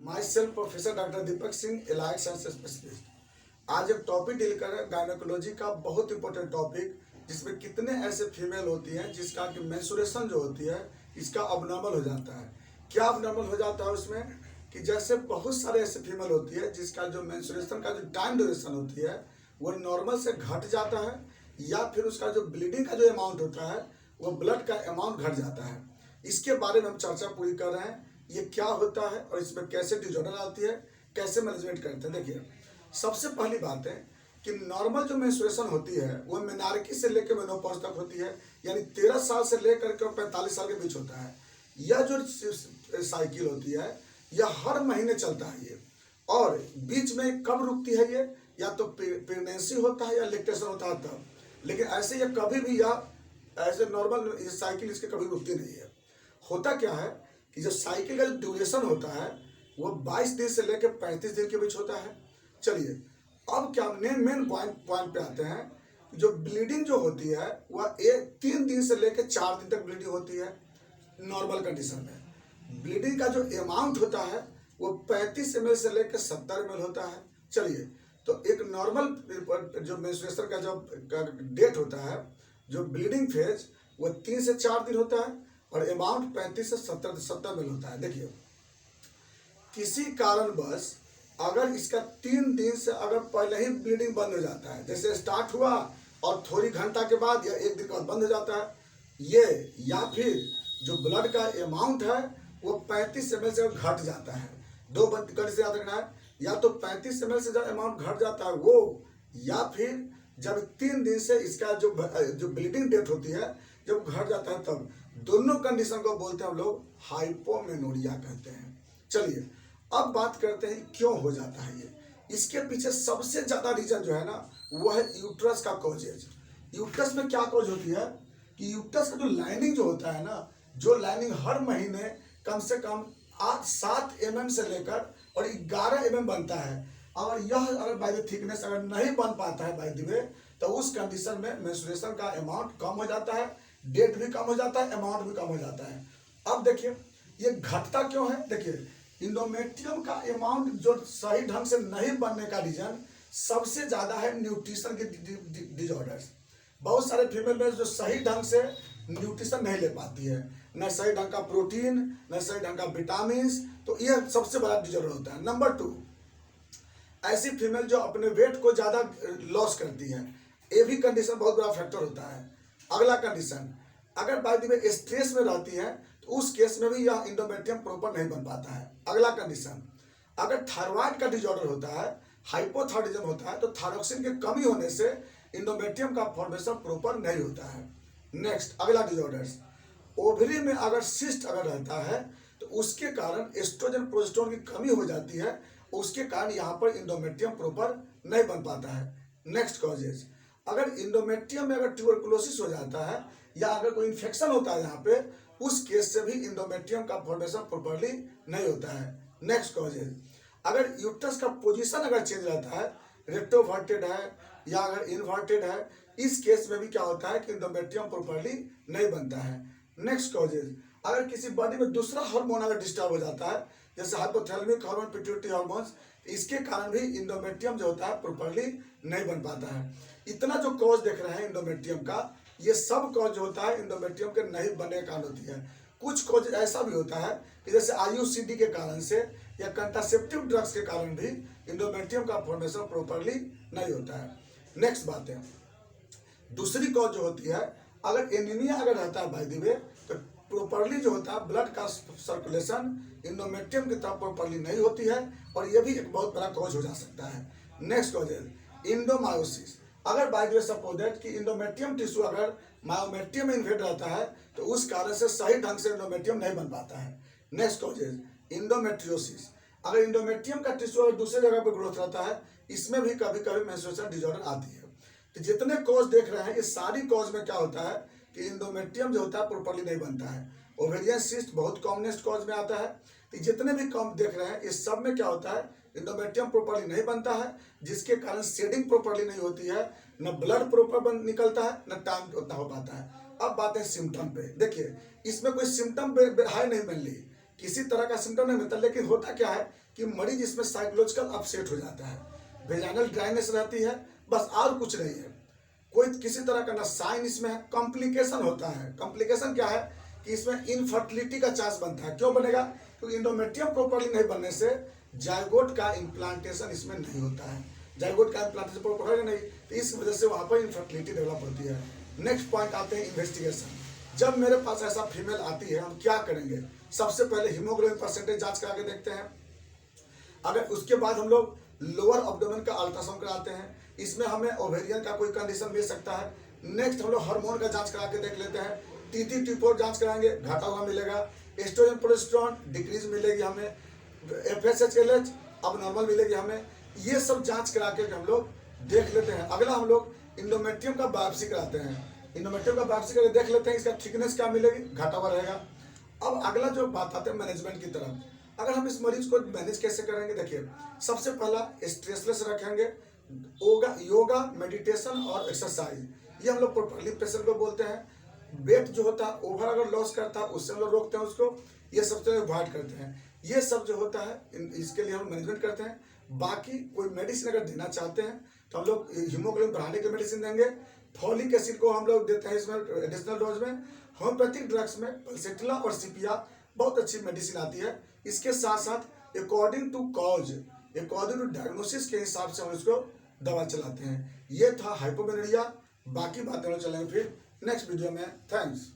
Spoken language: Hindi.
My self professor doctor Deepak Singh, allied science specialist. आज एक टॉपिक डील कर गायनोकोलॉजी का बहुत इंपॉर्टेंट टॉपिक, जिसमें कितने ऐसे फीमेल होती हैं जिसका कि मेंस्ट्रुएशन जो होती है इसका अबनॉर्मल हो जाता है। क्या अबनॉर्मल हो जाता है उसमें कि जैसे बहुत सारे ऐसे फीमेल होती है जिसका जो मेंस्ट्रुएशन का जो टाइम ड्यूरेशन होती है वो नॉर्मल से घट जाता है, या फिर उसका जो ब्लीडिंग का जो अमाउंट होता है वो ब्लड का अमाउंट घट जाता है। इसके बारे में हम चर्चा पूरी कर रहे हैं, ये क्या होता है और इसमें कैसे डिसऑर्डर आती है, कैसे मैनेजमेंट करते हैं। देखिए, सबसे पहली बात है कि नॉर्मल जो मेंस्ट्रुएशन होती है वो मेनार्की से लेकर मेनोपॉज तक होती है, यानी 13 साल से लेकर के 45 साल के बीच होता है। यह जो साइकिल होती है यह हर महीने चलता है ये, और बीच में कब रुकती है ये, या तो प्रेगनेंसी होता है या लैक्टेशन होता है तब। लेकिन ऐसे ये कभी भी या ऐसे नॉर्मल ये साइकिल इसके कभी रुकती नहीं है। होता क्या है कि जो साइकिल का जो ड्यूरेशन होता है वो 22 दिन से लेकर 35 दिन के बीच होता है। चलिए, अब क्या मेन पॉइंट पे आते हैं। जो ब्लीडिंग जो होती है वह 3 दिन से लेकर 4 दिन तक ब्लीडिंग होती है नॉर्मल कंडीशन में। ब्लीडिंग का जो अमाउंट होता है वो 35 ml से लेकर 70 ml होता है। चलिए, तो एक नॉर्मल जो मेंस्ट्रुएशन का जो डेट होता है, जो ब्लीडिंग फेज वो 3 से 4 दिन होता है और अमाउंट 35 से 70 ml होता है। देखिए, किसी कारणवश अगर इसका 3 दिन से अगर पहले ही ब्लीडिंग बंद हो जाता है, जैसे स्टार्ट हुआ और थोड़ी घंटा के बाद या 1 दिन के बाद बंद हो जाता है ये, या फिर जो ब्लड का अमाउंट है वो 35 ml से घट जाता है। दो कंडीशन से याद रखना है, या तो 35 ml से जब अमाउंट घट जाता है वो, या फिर जब 3 दिन से इसका जो ब्लीडिंग डेट होती है जब घट जाता है तब। दोनों कंडीशन को बोलते हैं हम लोग हाइपोमेनोरिया कहते हैं। चलिए, अब बात करते हैं क्यों हो जाता है ये। इसके पीछे सबसे ज्यादा रीजन जो है ना वो है यूट्रस का कॉजेज। यूट्रस में क्या कॉज होती है कि यूट्रस का जो लाइनिंग जो होता है ना, जो लाइनिंग हर महीने कम से कम 7 mm से लेकर और 11 mm बनता है। और यह अगर बाय द थिकनेस अगर नहीं बन पाता है बाय द वे, तो उस कंडीशन में मेंस्ट्रुएशन का अमाउंट कम हो जाता है, डेट भी कम हो जाता है, अमाउंट भी कम हो जाता है। अब देखिए ये घटता क्यों है। देखिए, इंडोमेट्रियम का अमाउंट जो सही ढंग से नहीं बनने का रीजन सबसे ज्यादा है न्यूट्रिशन के डिसऑर्डर्स। बहुत सारे फीमेल में जो सही ढंग से न्यूट्रिशन नहीं ले पाती है, न सही ढंग का प्रोटीन, न सही ढंग का विटामिन, तो यह सबसे बड़ा डिसऑर्डर होता है। नंबर 2, ऐसी फीमेल जो अपने वेट को ज्यादा लॉस करती है, ये भी कंडीशन बहुत बड़ा फैक्टर होता है। अगला कंडीशन, अगर बाय द वे स्ट्रेस में रहती है तो उस केस में भी यह इंडोमेट्रियम प्रॉपर नहीं बन पाता है। अगला कंडीशन, अगर थायराइड का डिसऑर्डर होता है, हाइपोथायराइडिज्म होता है, तो थायरोक्सिन की कमी होने से इंडोमेट्रियम का फॉर्मेशन प्रॉपर नहीं होता है। नेक्स्ट, अगला डिसऑर्डर्स, ओवरी में अगर सिस्ट अगर रहता है तो उसके कारण एस्ट्रोजन प्रोजेस्टेरोन की कमी हो जाती है, उसके कारण यहाँ पर इंडोमेट्रियम प्रॉपर नहीं बन पाता है। नेक्स्ट कॉजेज, अगर इंडोमेट्रियम में अगर ट्यूबरकुलोसिस हो जाता है या अगर कोई इन्फेक्शन होता है यहाँ पे, उस केस से भी इंडोमेट्रियम का फॉर्मेशन प्रॉपर्ली नहीं होता है। नेक्स्ट कॉजेज, अगर यूट्रस का पोजीशन अगर चेंज रहता है, रेक्टोवर्टेड है या अगर इनवर्टेड है, इस केस में भी क्या होता है कि इंडोमेट्रियम प्रॉपर्ली नहीं बनता है। नेक्स्ट कॉजेज, अगर किसी बॉडी में दूसरा हार्मोन अगर डिस्टर्ब हो जाता है, जैसे हाइपोथैलेमिक हार्मोन, पिट्यूटरी हार्मोन्स, इसके कारण भी इंडोमेट्रियम जो होता है प्रॉपर्ली नहीं बन पाता है। इतना जो कॉज देख रहे हैं इंडोमेट्रियम का, ये सब कॉज होता है इंडोमेट्रियम के नहीं बनने के कारण होती है। कुछ कॉज ऐसा भी होता है कि जैसे आईयूसीडी के कारण से या कंट्रासेप्टिव ड्रग्स के कारण भी इंडोमेट्रियम का फॉर्मेशन प्रॉपर्ली नहीं होता है। नेक्स्ट बात है, दूसरी कॉज जो होती है, अगर एनीमिया अगर रहता है बाय द वे, तो प्रॉपर्ली जो होता है ब्लड का सर्कुलेशन इंडोमेट्रियम की तरफ प्रॉपर्ली नहीं होती है, और यह भी एक बहुत बड़ा कॉज हो जा सकता है। नेक्स्ट कॉज है इंडोमायोसिस। अगर by the way suppose that कि इंडोमेट्रियम टिश्यू अगर मायोमेट्रियम में इन्वेड रहता है तो उस कारण से सही ढंग से इंडोमेट्रियम नहीं बन पाता है। Next causes endometriosis. अगर इंडोमेट्रियम का टिश्यू अगर दूसरे जगह पर ग्रोथ रहता है, इसमें भी कभी कभी मेंस्ट्रुएशन डिसऑर्डर आती है। तो जितने कॉज देख रहे हैं, इस सारी कॉज में क्या होता है कि इंडोमेट्रियम जो होता है प्रॉपर्ली नहीं बनता है। ओवेरियन सिस्ट बहुत कॉमनेस्ट कॉज में आता है। तो जितने भी कॉम देख रहे हैं, इस सब में क्या होता है, इंडोमेट्रियम प्रॉपर्ली नहीं बनता है, जिसके कारण शेडिंग प्रॉपर्ली नहीं होती है, न ब्लड प्रॉपर निकलता है, न टाइम उतना हो पाता है। अब बात है सिम्टम पे। देखिए, इसमें कोई सिम्टम है नहीं, मेनली किसी तरह का सिम्टम नहीं मिलता, लेकिन होता क्या है कि मरीज इसमें साइकोलॉजिकल अपसेट हो जाता है, वेजाइनल ड्राइनेस रहती है, बस और कुछ नहीं है। कोई किसी तरह का ना साइन इसमें है, कॉम्प्लिकेशन होता है। कॉम्प्लिकेशन क्या है कि इसमें इनफर्टिलिटी का चांस बनता है। क्यों बनेगा? क्योंकि इंडोमेट्रियम प्रॉपर्ली नहीं बनने से जायगोट का इम्प्लांटेशन इसमें नहीं होता है। जायगोट का इम्प्लांटेशन प्रॉपर होगा नहीं, तो इस वजह से वहाँ पर इनफर्टिलिटी डेवलप होती है। नेक्स्ट पॉइंट आते हैं इन्वेस्टिगेशन। जब मेरे पास ऐसा फीमेल आती है, हम क्या करेंगे? सबसे पहले हीमोग्लोबिन परसेंटेज जांच करा के देखते हैं। अगर उसके बाद हम लोग लोअर अब्डोमेन का अल्ट्रासाउंड कराते हैं, इसमें हमें ओवेरियन का कोई कंडीशन मिल सकता है। नेक्स्ट हम लोग हार्मोन का जांच करा के देख लेते हैं। टी3 T4 जांच कराएंगे, घटा हुआ मिलेगा। एस्ट्रोजन प्रोजेस्टेरोन डिक्रीज मिलेगी हमें। FSH LH अब नॉर्मल मिलेगी हमें। ये सब जांच करा के हम लोग देख लेते हैं। अगला हम लोग इंडोमेट्रियम का बायोप्सी कराते हैं। इंडोमेट्रियम का बायोप्सी करके देख लेते हैं इसका थिकनेस क्या मिलेगी, घटा हुआ रहेगा। अब अगला जो बात आते हैं मैनेजमेंट की तरफ। अगर हम इस मरीज को मैनेज कैसे करेंगे? देखिए, सबसे पहला स्ट्रेसलेस रखेंगे। योगा, मेडिटेशन और एक्सरसाइज, ये हम लोग प्रॉपर्ली पेशेंट को बोलते हैं। वेट जो होता है ओवर अगर लॉस करता है, उससे हम लोग रोकते हैं उसको, ये सबसे अवॉइड करते हैं। ये सब जो होता है इसके लिए हम मैनेजमेंट करते हैं। बाकी कोई मेडिसिन अगर देना चाहते हैं तो हम लोग हीमोग्लोबिन बढ़ाने के मेडिसिन देंगे। फॉलिक एसिड को हम लोग देते हैं इसमें एडिशनल डोज में। होम्योपैथिक ड्रग्स में पल्सेटिला और सीपिया बहुत अच्छी मेडिसिन आती है। इसके साथ साथ according to cause, according to diagnosis के हिसाब से हम इसको दवा चलाते हैं। ये था हाइपोमेनेरिया। बाकी बातें हम चलेंगे फिर नेक्स्ट वीडियो में। थैंक्स।